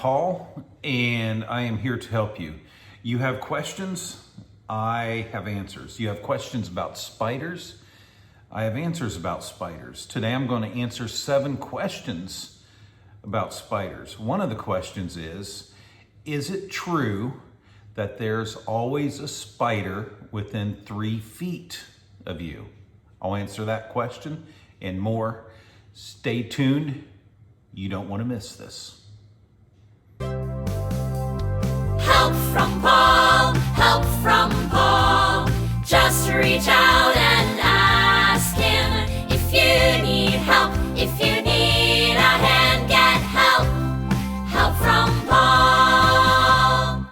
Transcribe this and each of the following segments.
Paul, and I am here to help you. You have questions, I have answers. You have questions about spiders, I have answers about spiders. Today I'm going to answer 7 questions about spiders. One of the questions is it true that there's always a spider within 3 feet of you? I'll answer that question and more. Stay tuned. You don't want to miss this. Help from Paul. Just reach out and ask him if you need help. If you need a hand, get help. Help from Paul.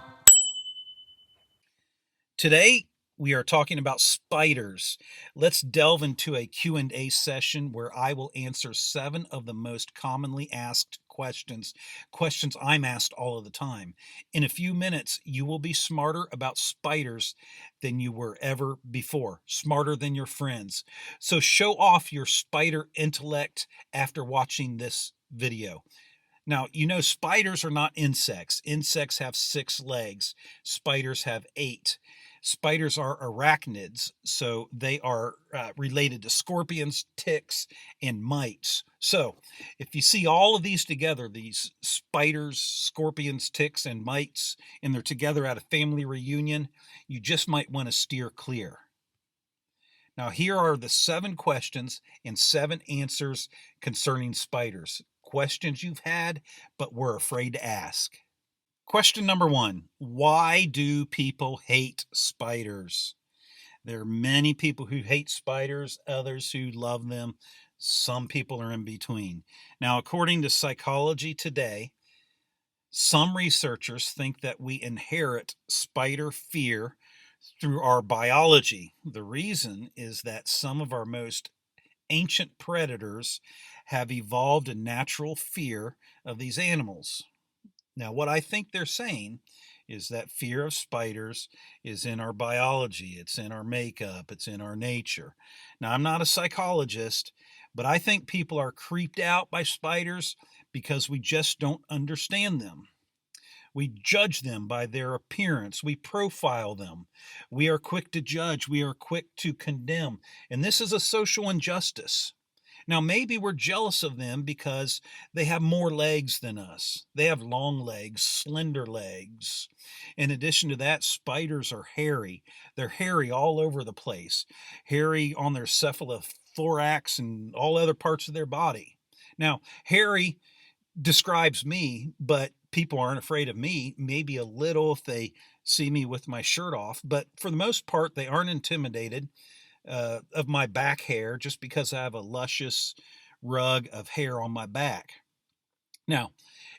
Today, we are talking about spiders. Let's delve into a Q&A session where I will answer 7 of the most commonly asked questions I'm asked all of the time. In a few minutes, you will be smarter about spiders than you were ever before, smarter than your friends. So show off your spider intellect after watching this video. Now, you know spiders are not insects. Insects have 6 legs. Spiders have 8. Spiders are arachnids, so they are related to scorpions, ticks, and mites. So if you see all of these together, these spiders, scorpions, ticks, and mites, and they're together at a family reunion, you just might want to steer clear. Now, here are the 7 questions and 7 answers concerning spiders. Questions you've had, but were afraid to ask. Question number 1, why do people hate spiders? There are many people who hate spiders, others who love them. Some people are in between. Now, according to Psychology Today, some researchers think that we inherit spider fear through our biology. The reason is that some of our most ancient predators have evolved a natural fear of these animals. Now, what I think they're saying is that fear of spiders is in our biology, it's in our makeup, it's in our nature. Now, I'm not a psychologist, but I think people are creeped out by spiders because we just don't understand them. We judge them by their appearance. We profile them. We are quick to judge. We are quick to condemn. And this is a social injustice. Now, maybe we're jealous of them because they have more legs than us. They have long legs, slender legs. In addition to that, spiders are hairy. They're hairy all over the place, hairy on their cephalothorax and all other parts of their body. Now, hairy describes me, but people aren't afraid of me, maybe a little if they see me with my shirt off, but for the most part, they aren't intimidated of my back hair just because I have a luscious rug of hair on my back. Now,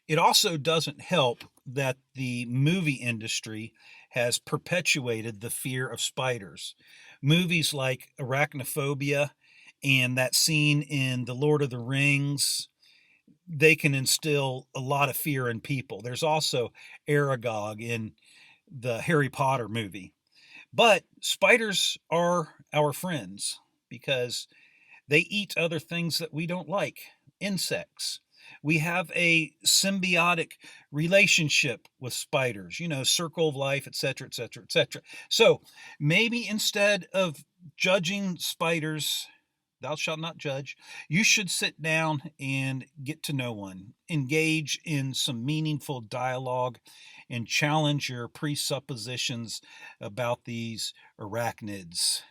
it also doesn't help that the movie industry has perpetuated the fear of spiders. Movies like Arachnophobia and that scene in The Lord of the Rings, they can instill a lot of fear in people. There's also Aragog in the Harry Potter movie. But spiders are our friends because they eat other things that we don't like, insects. We have a symbiotic relationship with spiders, circle of life, etc., etc., etc. So maybe instead of judging spiders, thou shalt not judge, you should sit down and get to know one. Engage in some meaningful dialogue and challenge your presuppositions about these arachnids.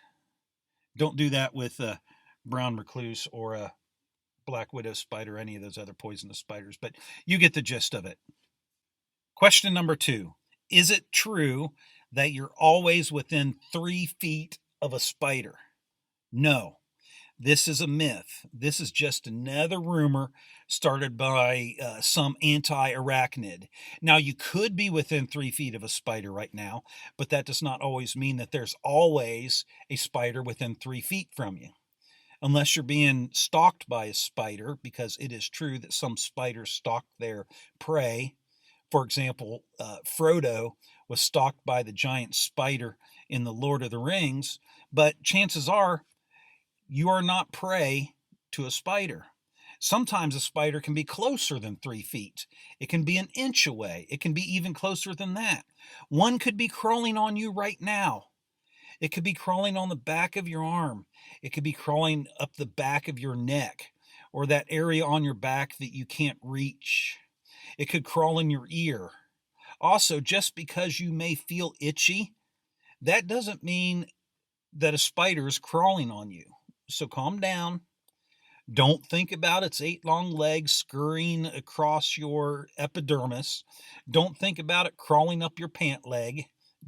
Don't do that with a brown recluse or a black widow spider, any of those other poisonous spiders, but you get the gist of it. Question number 2, is it true that you're always within 3 feet of a spider? No. This is a myth. This is just another rumor started by some anti-arachnid. Now, you could be within 3 feet of a spider right now, but that does not always mean that there's always a spider within 3 feet from you. Unless you're being stalked by a spider, because it is true that some spiders stalk their prey. For example, Frodo was stalked by the giant spider in The Lord of the Rings, but chances are you are not prey to a spider. Sometimes a spider can be closer than 3 feet. It can be an inch away. It can be even closer than that. One could be crawling on you right now. It could be crawling on the back of your arm. It could be crawling up the back of your neck or that area on your back that you can't reach. It could crawl in your ear. Also, just because you may feel itchy, that doesn't mean that a spider is crawling on you. So calm down. Don't think about its 8 long legs scurrying across your epidermis. Don't think about it crawling up your pant leg.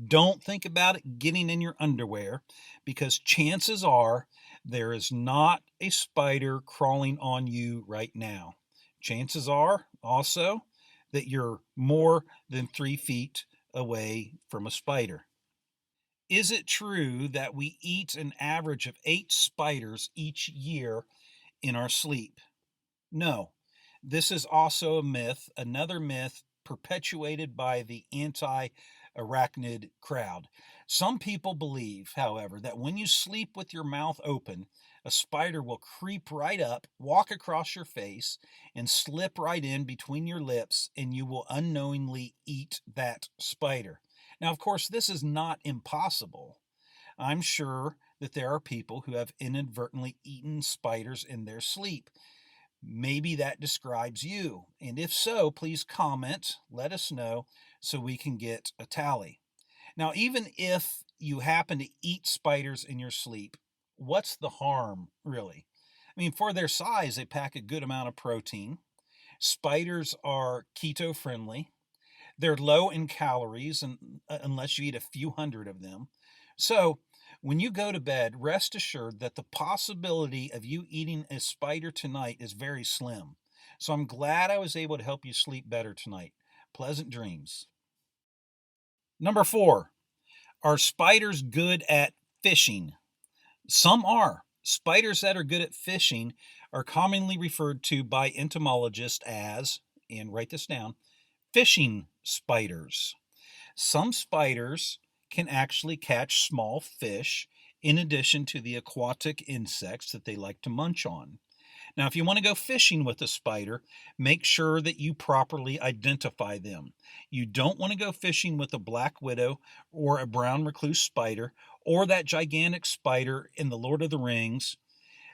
Don't think about it getting in your underwear, because chances are there is not a spider crawling on you right now. Chances are also that you're more than 3 feet away from a spider. Is it true that we eat an average of 8 spiders each year in our sleep? No. This is also a myth, another myth perpetuated by the anti-arachnid crowd. Some people believe, however, that when you sleep with your mouth open, a spider will creep right up, walk across your face, and slip right in between your lips, and you will unknowingly eat that spider. Now, of course, this is not impossible. I'm sure that there are people who have inadvertently eaten spiders in their sleep. Maybe that describes you. And if so, please comment, let us know so we can get a tally. Now, even if you happen to eat spiders in your sleep, what's the harm, really? I mean, for their size, they pack a good amount of protein. Spiders are keto friendly. They're low in calories, unless you eat a few hundred of them. So, when you go to bed, rest assured that the possibility of you eating a spider tonight is very slim. So I'm glad I was able to help you sleep better tonight. Pleasant dreams. Number 4, are spiders good at fishing? Some are. Spiders that are good at fishing are commonly referred to by entomologists as, and write this down, fishing spiders. Some spiders can actually catch small fish in addition to the aquatic insects that they like to munch on. Now, if you want to go fishing with a spider, make sure that you properly identify them. You don't want to go fishing with a black widow or a brown recluse spider or that gigantic spider in The Lord of the Rings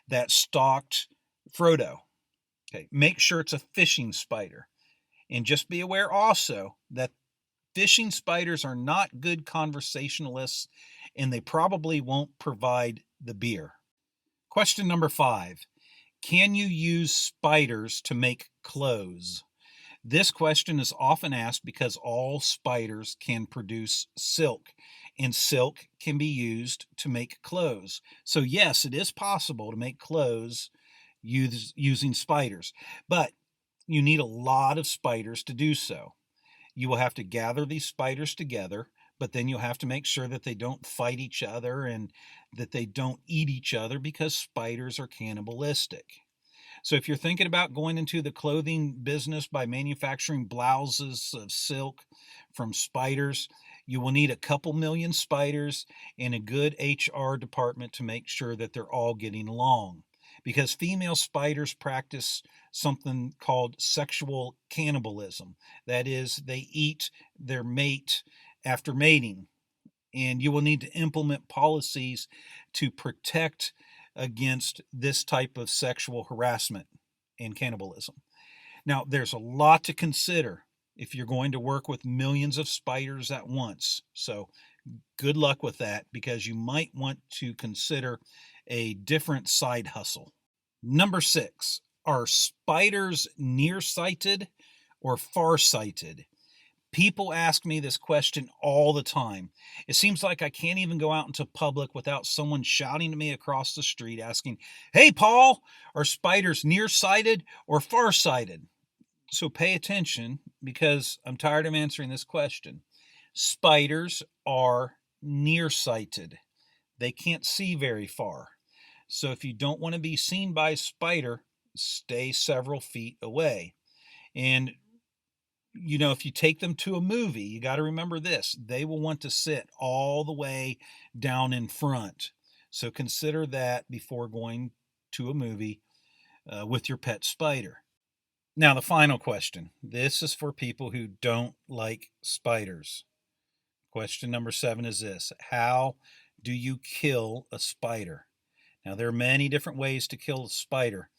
that stalked Frodo. Okay, make sure it's a fishing spider. And just be aware also that fishing spiders are not good conversationalists, and they probably won't provide the beer. Question number 5. Can you use spiders to make clothes? This question is often asked because all spiders can produce silk, and silk can be used to make clothes. So yes, it is possible to make clothes using spiders, but you need a lot of spiders to do so. You will have to gather these spiders together, but then you'll have to make sure that they don't fight each other and that they don't eat each other, because spiders are cannibalistic. So if you're thinking about going into the clothing business by manufacturing blouses of silk from spiders, you will need a couple million spiders and a good HR department to make sure that they're all getting along. Because female spiders practice something called sexual cannibalism. That is, they eat their mate after mating. And you will need to implement policies to protect against this type of sexual harassment and cannibalism. Now, there's a lot to consider if you're going to work with millions of spiders at once. So good luck with that, because you might want to consider a different side hustle. Number 6, are spiders nearsighted or farsighted? People ask me this question all the time. It seems like I can't even go out into public without someone shouting to me across the street asking, "Hey, Paul, are spiders nearsighted or farsighted?" So pay attention, because I'm tired of answering this question. Spiders are nearsighted. They can't see very far. So if you don't want to be seen by a spider, stay several feet away. And if you take them to a movie, you got to remember this: they will want to sit all the way down in front. So consider that before going to a movie. with your pet spider. Now, the final question. This is for people who don't like spiders. Question number 7 is this: how do you kill a spider? Now, there are many different ways to kill a spider,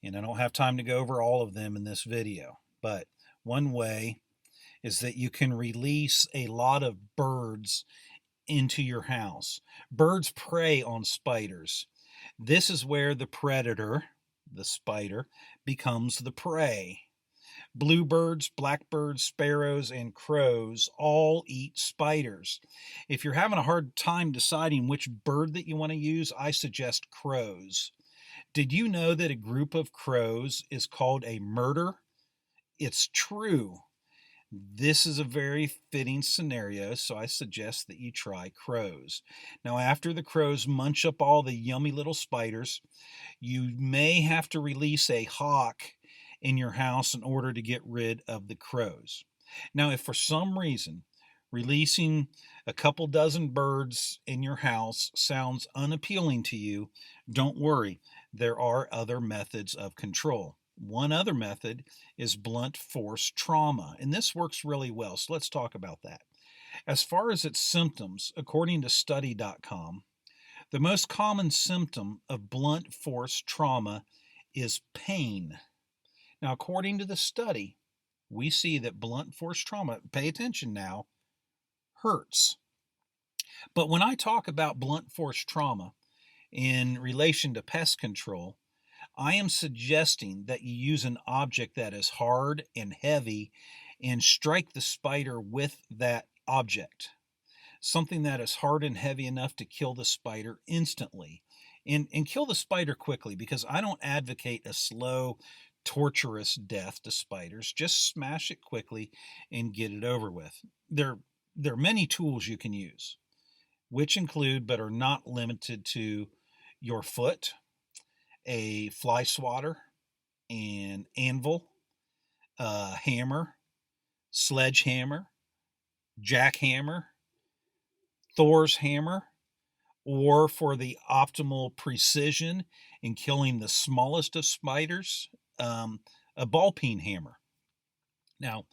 and I don't have time to go over all of them in this video. But one way is that you can release a lot of birds into your house. Birds prey on spiders. This is where the predator, the spider, becomes the prey. Bluebirds, blackbirds, sparrows, and crows all eat spiders. If you're having a hard time deciding which bird that you want to use, I suggest crows. Did you know that a group of crows is called a murder? It's true. This is a very fitting scenario, so I suggest that you try crows. Now, after the crows munch up all the yummy little spiders, you may have to release a hawk in your house in order to get rid of the crows. Now, if for some reason releasing a couple dozen birds in your house sounds unappealing to you, don't worry. There are other methods of control. One other method is blunt force trauma, and this works really well, so let's talk about that. As far as its symptoms, according to study.com, the most common symptom of blunt force trauma is pain. Now, according to the study, we see that blunt force trauma, pay attention now, hurts. But when I talk about blunt force trauma in relation to pest control, I am suggesting that you use an object that is hard and heavy and strike the spider with that object. Something that is hard and heavy enough to kill the spider instantly. And kill the spider quickly, because I don't advocate a slow, torturous death to spiders. Just smash it quickly and get it over with. There are many tools you can use, which include but are not limited to your foot, a fly swatter, an anvil, a hammer, sledgehammer, jackhammer, Thor's hammer, or for the optimal precision in killing the smallest of spiders, a ball peen hammer. Now,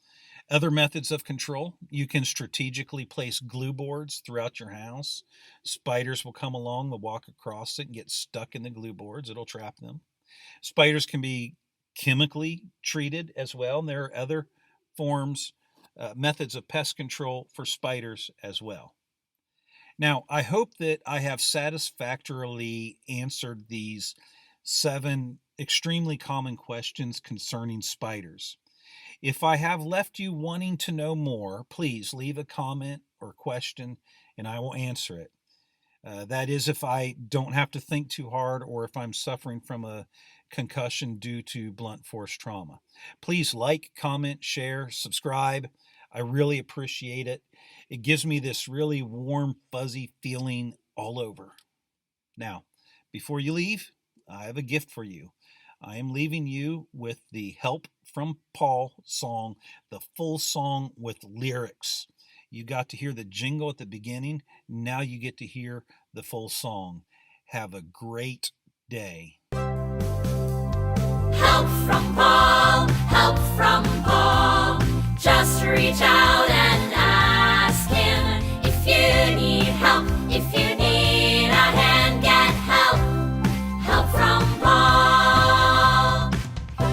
other methods of control: you can strategically place glue boards throughout your house. Spiders will come along, they'll walk across it and get stuck in the glue boards. It'll trap them. Spiders can be chemically treated as well, and there are other forms, methods of pest control for spiders as well. Now, I hope that I have satisfactorily answered these 7 extremely common questions concerning spiders. If I have left you wanting to know more, please leave a comment or question and I will answer it. That is, if I don't have to think too hard or if I'm suffering from a concussion due to blunt force trauma. Please like, comment, share, subscribe. I really appreciate it. It gives me this really warm, fuzzy feeling all over. Now, before you leave, I have a gift for you. I am leaving you with the Help from Paul song, the full song with lyrics. You got to hear the jingle at the beginning. Now you get to hear the full song. Have a great day. Help from Paul, help from Paul. Just reach out and ask him if you need help. If you need a hand, get help. Help from Paul.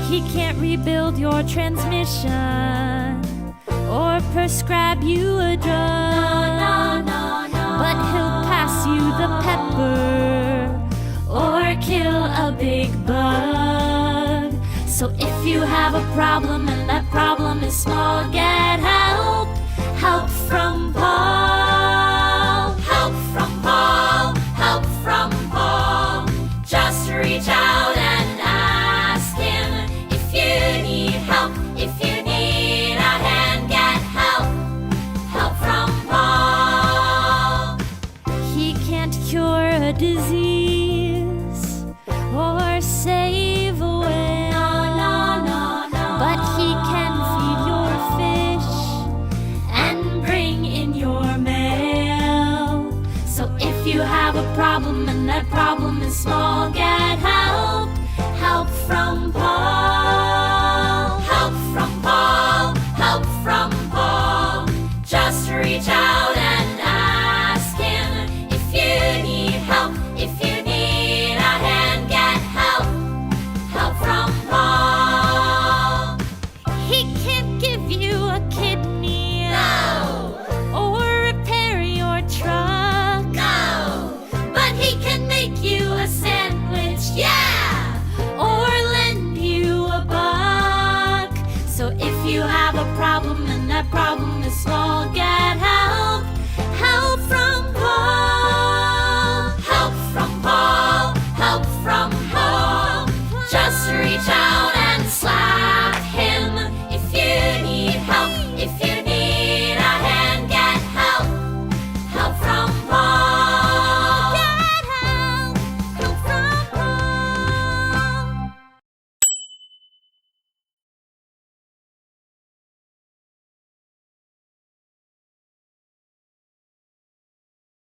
He can't rebuild your transmission or prescribe you a drug. No. But he'll pass you the pepper or kill a big bug. So if you have a problem and that problem is small, get help. Help from Paul. Help from Paul, help from Paul. Just reach out and ask him if you need help. If you need a hand, get help. Help from Paul. He can't cure a disease or save a whale. No. But he can feed your fish and bring in your mail. So if you have a problem and that problem is small, get help. Help from and that problem is small, get